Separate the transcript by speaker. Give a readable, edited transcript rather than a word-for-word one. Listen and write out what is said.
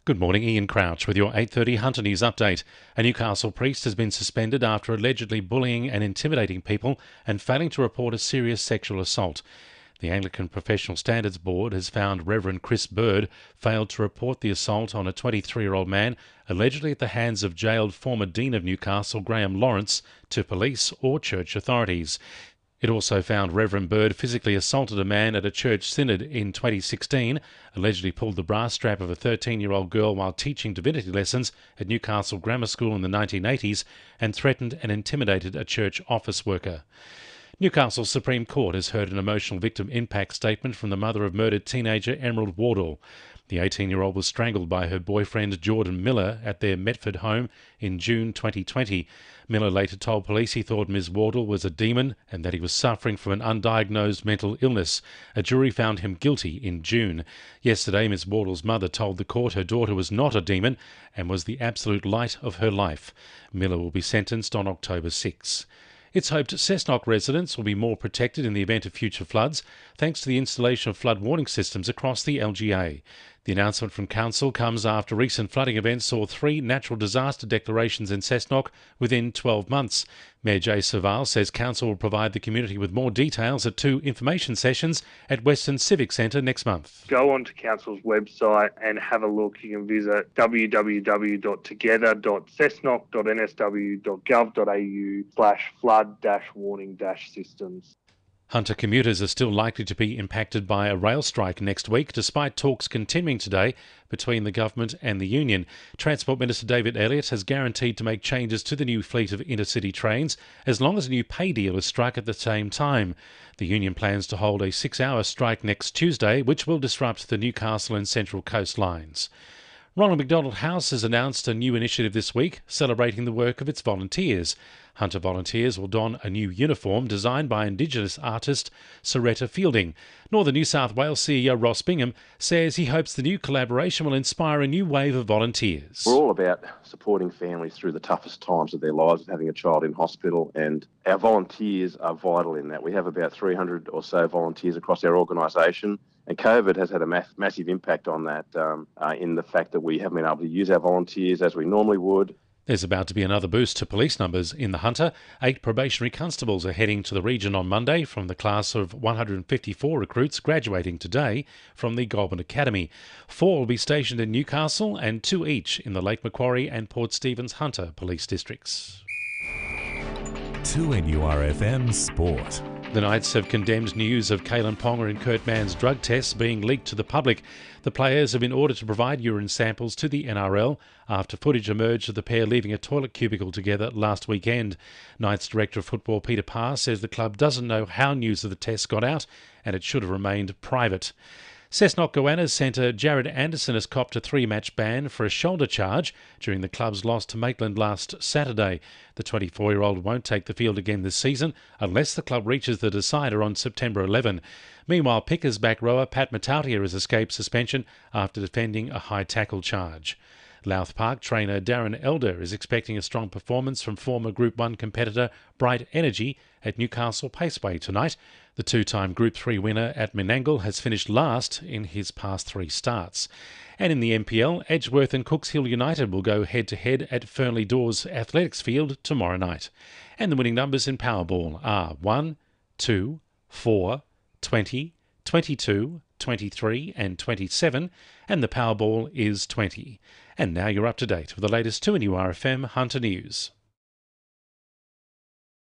Speaker 1: Good morning, Ian Crouch with your 8:30 Hunter News update. A Newcastle priest has been suspended after allegedly bullying and intimidating people and failing to report a serious sexual assault. The Anglican Professional Standards Board has found Reverend Chris Bird failed to report the assault on a 23-year-old man, allegedly at the hands of jailed former Dean of Newcastle, Graham Lawrence, to police or church authorities. It also found Reverend Bird physically assaulted a man at a church synod in 2016, allegedly pulled the brass strap of a 13-year-old girl while teaching divinity lessons at Newcastle Grammar School in the 1980s, and threatened and intimidated a church office worker. Newcastle Supreme Court has heard an emotional victim impact statement from the mother of murdered teenager Emerald Wardle. The 18-year-old was strangled by her boyfriend Jordan Miller at their Metford home in June 2020. Miller later told police he thought Ms. Wardle was a demon and that he was suffering from an undiagnosed mental illness. A jury found him guilty in June. Yesterday, Ms. Wardle's mother told the court her daughter was not a demon and was the absolute light of her life. Miller will be sentenced on October 6. It's hoped Cessnock residents will be more protected in the event of future floods, thanks to the installation of flood warning systems across the LGA. The announcement from Council comes after recent flooding events saw 3 natural disaster declarations in Cessnock within 12 months. Mayor Jay Saval says Council will provide the community with more details at 2 information sessions at Western Civic Centre next month.
Speaker 2: Go onto Council's website and have a look. You can visit www.together.cessnock.nsw.gov.au/flood-warning-systems.
Speaker 1: Hunter commuters are still likely to be impacted by a rail strike next week, despite talks continuing today between the government and the union. Transport Minister David Elliott has guaranteed to make changes to the new fleet of intercity trains as long as a new pay deal is struck at the same time. The union plans to hold a 6-hour strike next Tuesday, which will disrupt the Newcastle and Central Coast lines. Ronald McDonald House has announced a new initiative this week, celebrating the work of its volunteers. Hunter volunteers will don a new uniform designed by Indigenous artist Soretta Fielding. Northern New South Wales CEO Ross Bingham says he hopes the new collaboration will inspire a new wave of volunteers.
Speaker 3: We're all about supporting families through the toughest times of their lives, having a child in hospital, and our volunteers are vital in that. We have about 300 or so volunteers across our organisation. And COVID has had a massive impact on that in the fact that we haven't been able to use our volunteers as we normally would.
Speaker 1: There's about to be another boost to police numbers in the Hunter. 8 probationary constables are heading to the region on Monday from the class of 154 recruits graduating today from the Goulburn Academy. 4 will be stationed in Newcastle and 2 each in the Lake Macquarie and Port Stephens Hunter police districts.
Speaker 4: 2NURFM Sport.
Speaker 1: The Knights have condemned news of Kalen Ponga and Kurt Mann's drug tests being leaked to the public. The players have been ordered to provide urine samples to the NRL after footage emerged of the pair leaving a toilet cubicle together last weekend. Knights Director of Football Peter Parr says the club doesn't know how news of the tests got out and it should have remained private. Cessnock Goannas centre Jared Anderson has copped a 3-match ban for a shoulder charge during the club's loss to Maitland last Saturday. The 24-year-old won't take the field again this season unless the club reaches the decider on September 11. Meanwhile, Pickers back rower Pat Matautia has escaped suspension after defending a high tackle charge. Louth Park trainer Darren Elder is expecting a strong performance from former Group 1 competitor Bright Energy at Newcastle Paceway tonight. The 2-time Group 3 winner at Menangle has finished last in his past 3 starts. And in the NPL, Edgeworth and Cooks Hill United will go head-to-head at Fernley Dawes Athletics Field tomorrow night. And the winning numbers in Powerball are 1, 2, 4, 20, 22, 23 and 27, and the Powerball is 20. And now you're up to date with the latest 2NURFM Hunter News.